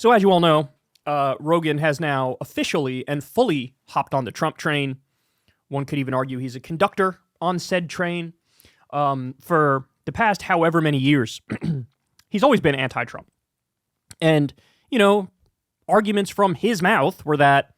So as you all know, Rogan has now officially and fully hopped on the Trump train. One could even argue he's a conductor on said train. For the past however many years, he's always been anti-Trump. And, you know, arguments from his mouth were that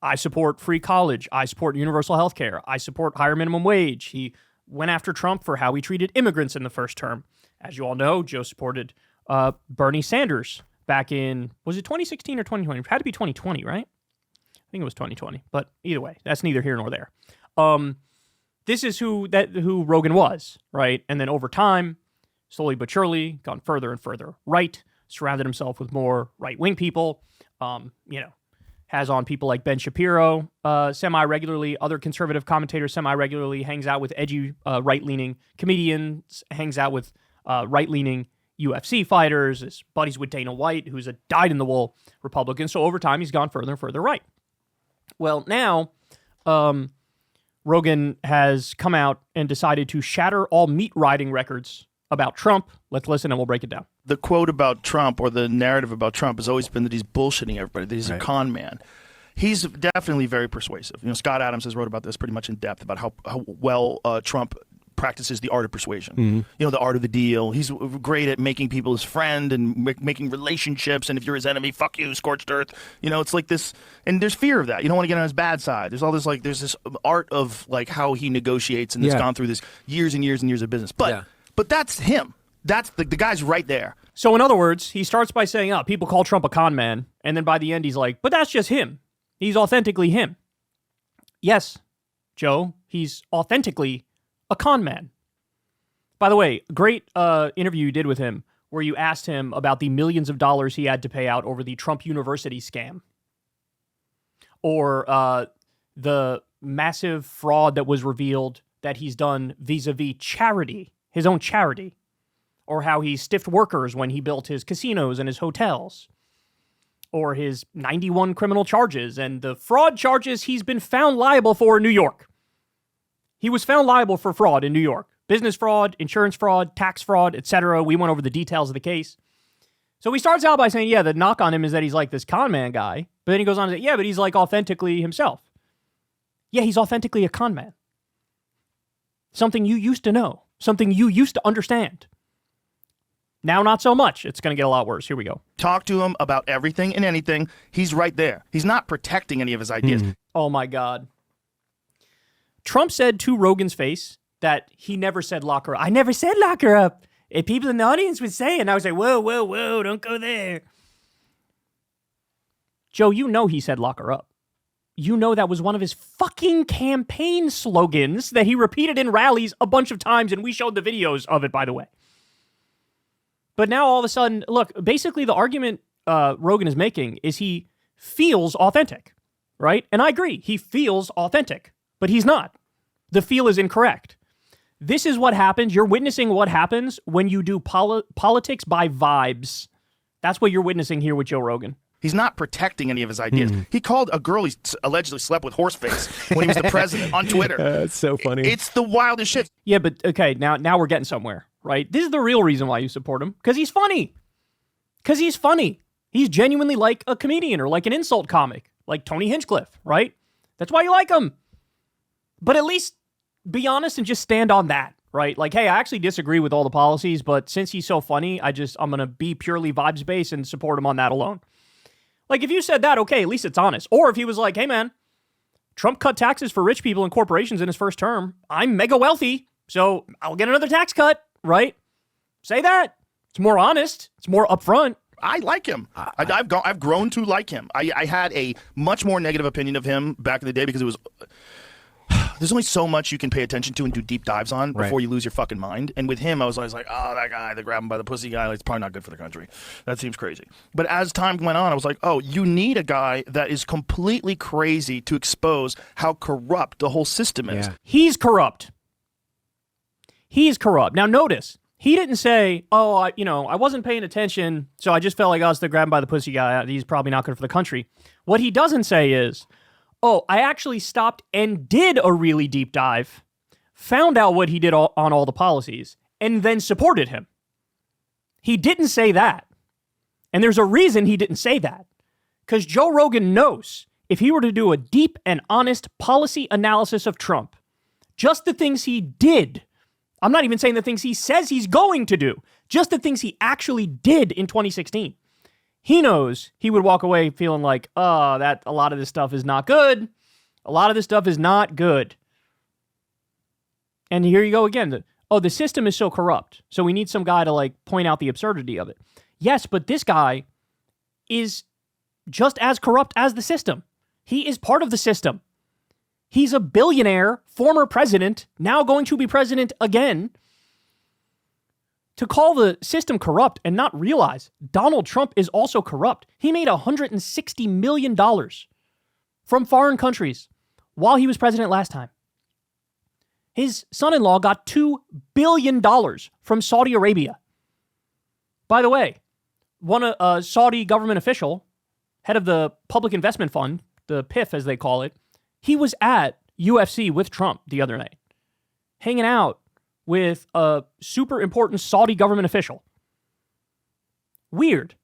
I support free college, I support universal health care, I support higher minimum wage. He went after Trump for how he treated immigrants in the first term. As you all know, Joe supported Bernie Sanders back in, was it 2016 or 2020? It had to be 2020, right? I think it was 2020. But either way, that's neither here nor there. This is who Rogan was, right? And then over time, slowly but surely, gone further and further right, surrounded himself with more right-wing people, has on people like Ben Shapiro semi-regularly, other conservative commentators semi-regularly, hangs out with edgy right-leaning comedians, hangs out with right-leaning UFC fighters, is buddies with Dana White, who's a dyed-in-the-wool Republican. So over time, he's gone further and further right. Well, now, Rogan has come out and decided to shatter all meat riding records about Trump. Let's listen and we'll break it down. The quote about Trump, or the narrative about Trump, has always been that he's bullshitting everybody, that he's a con man. He's definitely very persuasive. You know, Scott Adams has wrote about this pretty much in depth, about how well Trump practices the art of persuasion. Mm-hmm. You know, the art of the deal. He's great at making people his friend and making relationships, and if you're his enemy, fuck you, scorched earth. You know, it's like this, and there's fear of that. You don't want to get on his bad side. There's all this, like, there's this art of, like, how he negotiates, and it's gone through this years and years and years of business. But that's him. That's the guy's right there. So in other words, he starts by saying, people call Trump a con man. And then by the end, he's like, but that's just him. He's authentically him. Yes, Joe, he's authentically a con man. By the way, great interview you did with him where you asked him about the millions of dollars he had to pay out over the Trump University scam. Or the massive fraud that was revealed that he's done vis-a-vis charity, his own charity. Or how he stiffed workers when he built his casinos and his hotels. Or his 91 criminal charges and the fraud charges he's been found liable for in New York. He was found liable for fraud in New York. Business fraud, insurance fraud, tax fraud, etc. We went over the details of the case. So he starts out by saying, the knock on him is that he's like this con man guy. But then he goes on to say, but he's like authentically himself. Yeah, he's authentically a con man. Something you used to know. Something you used to understand. Now, not so much. It's going to get a lot worse. Here we go. Talk to him about everything and anything. He's right there. He's not protecting any of his ideas. Oh, my God. Trump said to Rogan's face that he never said lock her up. I never said lock her up. If people in the audience would say it, and I would say, whoa, don't go there. Joe, you know he said lock her up. You know that was one of his fucking campaign slogans that he repeated in rallies a bunch of times, and we showed the videos of it, by the way. But now all of a sudden, look, basically the argument Rogan is making is he feels authentic, right? And I agree, he feels authentic, but he's not. The feel is incorrect. This is what happens. You're witnessing what happens when you do politics by vibes. That's what you're witnessing here with Joe Rogan. He's not protecting any of his ideas. He called a girl he allegedly slept with horseface when he was the president on Twitter. That's so funny. It's the wildest shit. Yeah, but okay, now we're getting somewhere, right? This is the real reason why you support him. Because he's funny. He's genuinely like a comedian or like an insult comic, like Tony Hinchcliffe, right? That's why you like him. But at least be honest and just stand on that, right? Like, hey, I actually disagree with all the policies, but since he's so funny, I'm going to be purely vibes-based and support him on that alone. Like, if you said that, okay, at least it's honest. Or if he was like, hey, man, Trump cut taxes for rich people and corporations in his first term. I'm mega wealthy, so I'll get another tax cut, right? Say that. It's more honest. It's more upfront. I like him. I've grown to like him. I had a much more negative opinion of him back in the day because it was... There's only so much you can pay attention to and do deep dives on before you lose your fucking mind. And with him, I was always like, oh, that guy, the grab him by the pussy guy, it's probably not good for the country. That seems crazy. But as time went on, I was like, oh, you need a guy that is completely crazy to expose how corrupt the whole system is. Yeah. He's corrupt. Now notice, he didn't say, oh, I wasn't paying attention, so I just felt like I was the grab him by the pussy guy. He's probably not good for the country. What he doesn't say is, oh, I actually stopped and did a really deep dive, found out what he did on all the policies, and then supported him. He didn't say that. And there's a reason he didn't say that. Because Joe Rogan knows if he were to do a deep and honest policy analysis of Trump, just the things he did, I'm not even saying the things he says he's going to do, just the things he actually did in 2016, he knows he would walk away feeling like, that a lot of this stuff is not good. A lot of this stuff is not good. And here you go again. The system is so corrupt, so we need some guy to like point out the absurdity of it. Yes, but this guy is just as corrupt as the system. He is part of the system. He's a billionaire, former president, now going to be president again. To call the system corrupt and not realize Donald Trump is also corrupt. He made $160 million from foreign countries while he was president last time. His son-in-law got $2 billion from Saudi Arabia. By the way, a Saudi government official, head of the Public Investment Fund, the PIF as they call it, he was at UFC with Trump the other night, hanging out with a super important Saudi government official. Weird.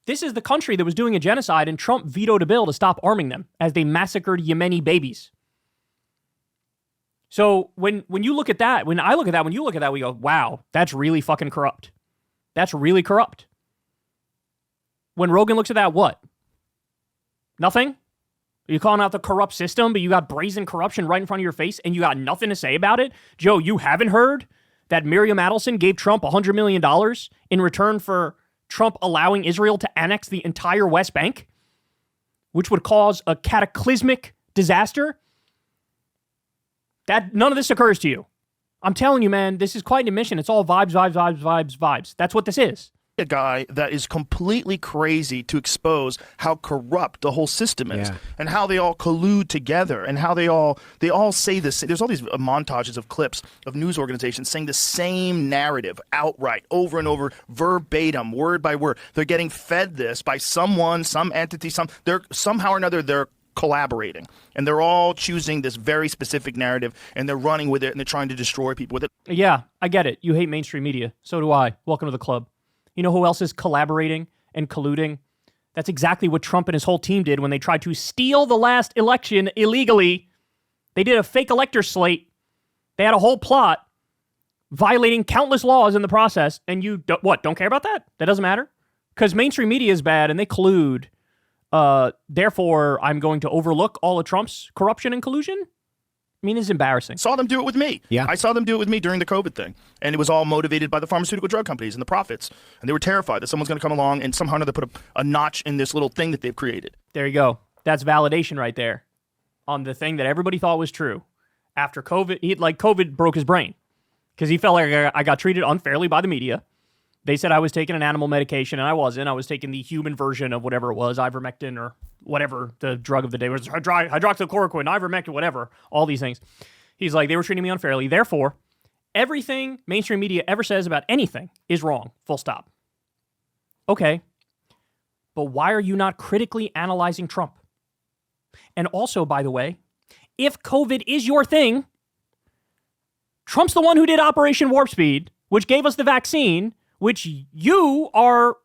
This is the country that was doing a genocide, and Trump vetoed a bill to stop arming them as they massacred Yemeni babies. So when you look at that, when I look at that, when you look at that, we go, wow, that's really fucking corrupt. That's really corrupt. When Rogan looks at that, what? Nothing? Are you calling out the corrupt system, but you got brazen corruption right in front of your face and you got nothing to say about it? Joe, you haven't heard that Miriam Adelson gave Trump $100 million in return for Trump allowing Israel to annex the entire West Bank, which would cause a cataclysmic disaster? That none of this occurs to you. I'm telling you, man, this is quite an admission. It's all vibes, vibes, vibes, vibes, vibes. That's what this is. A guy that is completely crazy to expose how corrupt the whole system is, and how they all collude together, and how they all say this. There's all these montages of clips of news organizations saying the same narrative outright over and over, verbatim, word by word. They're getting fed this by someone, some entity, they're somehow or another they're collaborating, and they're all choosing this very specific narrative, and they're running with it, and they're trying to destroy people with it. Yeah, I get it. You hate mainstream media. So do I. Welcome to the club. You know who else is collaborating and colluding? That's exactly what Trump and his whole team did when they tried to steal the last election illegally. They did a fake elector slate. They had a whole plot violating countless laws in the process, and you don't care about that? That doesn't matter? Because mainstream media is bad, and they collude. Therefore, I'm going to overlook all of Trump's corruption and collusion? I mean, it's embarrassing. Saw them do it with me. Yeah. I saw them do it with me during the COVID thing. And it was all motivated by the pharmaceutical drug companies and the profits. And they were terrified that someone's going to come along and somehow or another put a notch in this little thing that they've created. There you go. That's validation right there on the thing that everybody thought was true. After COVID, COVID broke his brain because he felt like I got treated unfairly by the media. They said I was taking an animal medication, and I wasn't. I was taking the human version of whatever it was, ivermectin or whatever the drug of the day was, hydroxychloroquine, ivermectin, whatever, all these things. He's like, they were treating me unfairly. Therefore, everything mainstream media ever says about anything is wrong, full stop. Okay, but why are you not critically analyzing Trump? And also, by the way, if COVID is your thing, Trump's the one who did Operation Warp Speed, which gave us the vaccine, which you are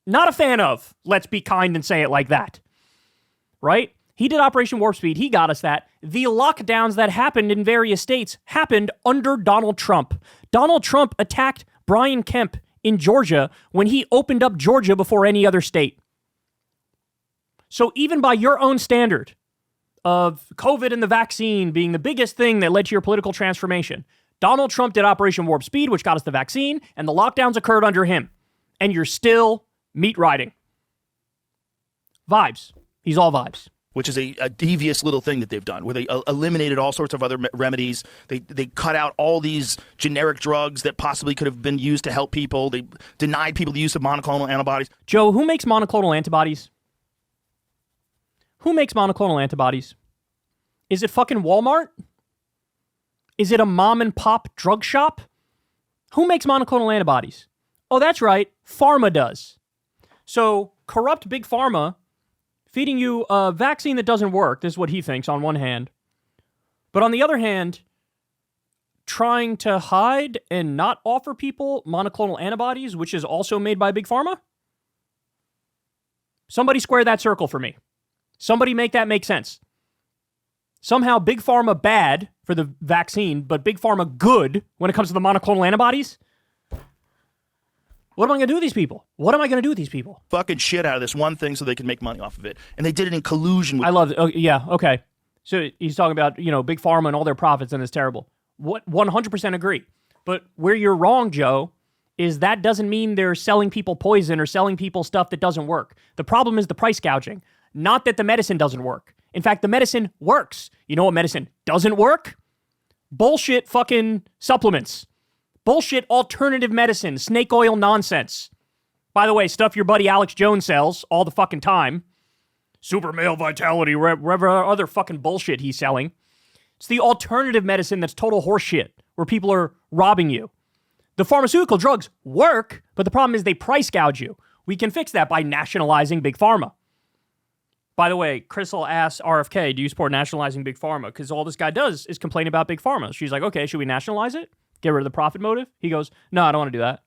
not a fan of. Let's be kind and say it like that. Right? He did Operation Warp Speed. He got us that. The lockdowns that happened in various states happened under Donald Trump. Donald Trump attacked Brian Kemp in Georgia when he opened up Georgia before any other state. So even by your own standard of COVID and the vaccine being the biggest thing that led to your political transformation, Donald Trump did Operation Warp Speed, which got us the vaccine, and the lockdowns occurred under him. And you're still meat riding. Vibes. He's all vibes. Which is a devious little thing that they've done, where they eliminated all sorts of other remedies. They cut out all these generic drugs that possibly could have been used to help people. They denied people the use of monoclonal antibodies. Joe, who makes monoclonal antibodies? Who makes monoclonal antibodies? Is it fucking Walmart? Is it a mom and pop drug shop? Who makes monoclonal antibodies? Oh, that's right. Pharma does. So corrupt big pharma feeding you a vaccine that doesn't work. This is what he thinks on one hand. But on the other hand, trying to hide and not offer people monoclonal antibodies, which is also made by big pharma? Somebody square that circle for me. Somebody make that make sense. Somehow Big Pharma bad for the vaccine, but Big Pharma good when it comes to the monoclonal antibodies? What am I going to do with these people? What am I going to do with these people? Fucking shit out of this one thing so they can make money off of it. And they did it in collusion with... I love it. Oh, yeah, okay. So he's talking about, Big Pharma and all their profits, and it's terrible. What 100% agree. But where you're wrong, Joe, is that doesn't mean they're selling people poison or selling people stuff that doesn't work. The problem is the price gouging, not that the medicine doesn't work. In fact, the medicine works. You know what medicine doesn't work? Bullshit fucking supplements. Bullshit alternative medicine, snake oil nonsense. By the way, stuff your buddy Alex Jones sells all the fucking time. Super male vitality, whatever other fucking bullshit he's selling. It's the alternative medicine that's total horseshit, where people are robbing you. The pharmaceutical drugs work, but the problem is they price gouge you. We can fix that by nationalizing Big Pharma. By the way, Crystal asks RFK, do you support nationalizing Big Pharma? Because all this guy does is complain about Big Pharma. She's like, okay, should we nationalize it? Get rid of the profit motive? He goes, no, I don't want to do that.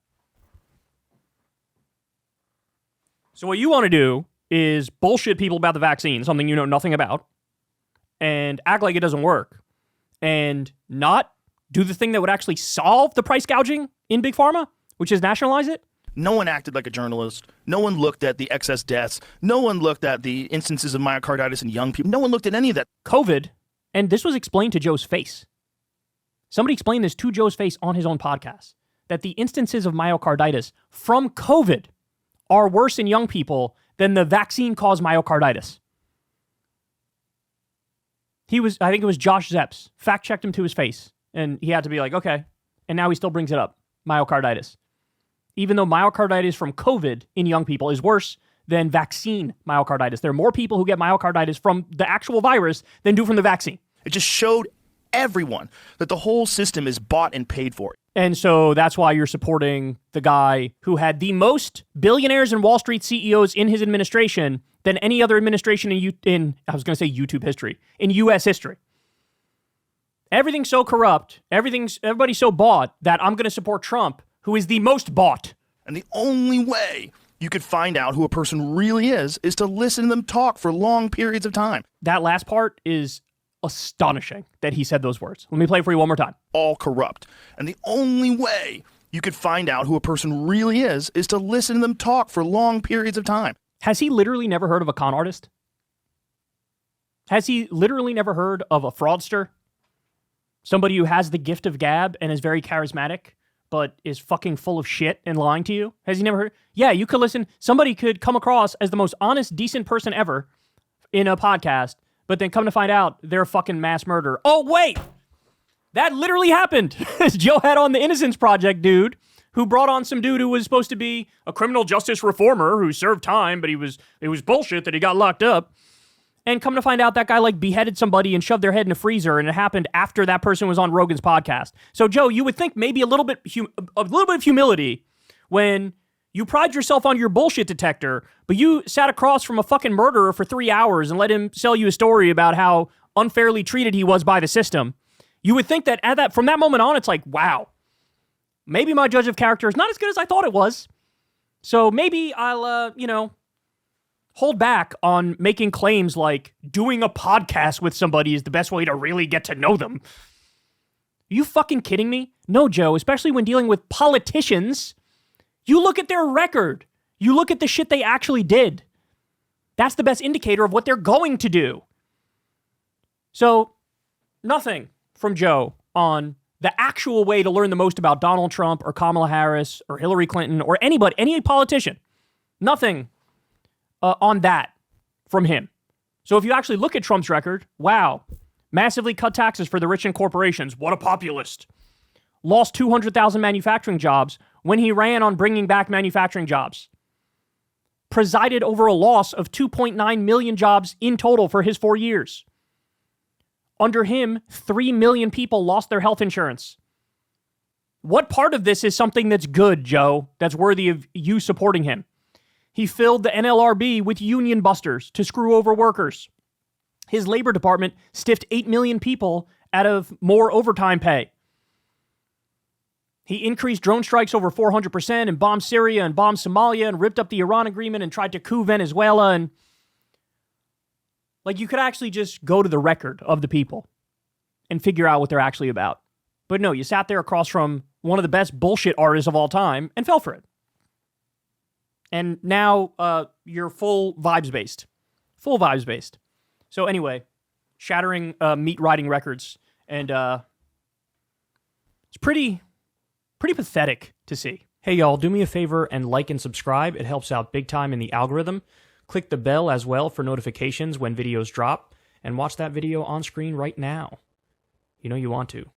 So what you want to do is bullshit people about the vaccine, something you know nothing about, and act like it doesn't work, and not do the thing that would actually solve the price gouging in Big Pharma, which is nationalize it. No one acted like a journalist. No one looked at the excess deaths. No one looked at the instances of myocarditis in young people. No one looked at any of that. COVID, and this was explained to Joe's face. Somebody explained this to Joe's face on his own podcast, that the instances of myocarditis from COVID are worse in young people than the vaccine-caused myocarditis. I think it was Josh Zepps, fact-checked him to his face, and he had to be like, okay, and now he still brings it up, myocarditis. Even though myocarditis from COVID in young people is worse than vaccine myocarditis. There are more people who get myocarditis from the actual virus than do from the vaccine. It just showed everyone that the whole system is bought and paid for. And so that's why you're supporting the guy who had the most billionaires and Wall Street CEOs in his administration than any other administration in YouTube history, in U.S. history. Everything's so corrupt, everybody's so bought that I'm going to support Trump, who is the most bought. And the only way you could find out who a person really is to listen to them talk for long periods of time. That last part is astonishing that he said those words. Let me play it for you one more time. All corrupt. And the only way you could find out who a person really is to listen to them talk for long periods of time. Has he literally never heard of a con artist? Has he literally never heard of a fraudster? Somebody who has the gift of gab and is very charismatic, but is fucking full of shit and lying to you? Has he never heard? Yeah, you could listen. Somebody could come across as the most honest, decent person ever in a podcast, but then come to find out they're a fucking mass murderer. Oh, wait! That literally happened. Joe had on the Innocence Project dude who brought on some dude who was supposed to be a criminal justice reformer who served time, but it was bullshit that he got locked up. And come to find out that guy like beheaded somebody and shoved their head in a freezer, and it happened after that person was on Rogan's podcast. So Joe, you would think maybe a little bit of humility when you pride yourself on your bullshit detector, but you sat across from a fucking murderer for 3 hours and let him sell you a story about how unfairly treated he was by the system. You would think that from that moment on, it's like, wow, maybe my judge of character is not as good as I thought it was. So maybe I'll, hold back on making claims like doing a podcast with somebody is the best way to really get to know them. Are you fucking kidding me? No, Joe, especially when dealing with politicians. You look at their record. You look at the shit they actually did. That's the best indicator of what they're going to do. So, nothing from Joe on the actual way to learn the most about Donald Trump or Kamala Harris or Hillary Clinton or anybody, any politician. Nothing on that from him. So if you actually look at Trump's record, wow, massively cut taxes for the rich and corporations. What a populist. Lost 200,000 manufacturing jobs when he ran on bringing back manufacturing jobs. Presided over a loss of 2.9 million jobs in total for his 4 years. Under him, 3 million people lost their health insurance. What part of this is something that's good, Joe, that's worthy of you supporting him? He filled the NLRB with union busters to screw over workers. His labor department stiffed 8 million people out of more overtime pay. He increased drone strikes over 400% and bombed Syria and bombed Somalia and ripped up the Iran agreement and tried to coup Venezuela. And like, you could actually just go to the record of the people and figure out what they're actually about. But no, you sat there across from one of the best bullshit artists of all time and fell for it. And now you're full vibes-based. Full vibes-based. So anyway, shattering meat riding records. And it's pretty pathetic to see. Hey, y'all, do me a favor and like and subscribe. It helps out big time in the algorithm. Click the bell as well for notifications when videos drop. And watch that video on screen right now. You know you want to.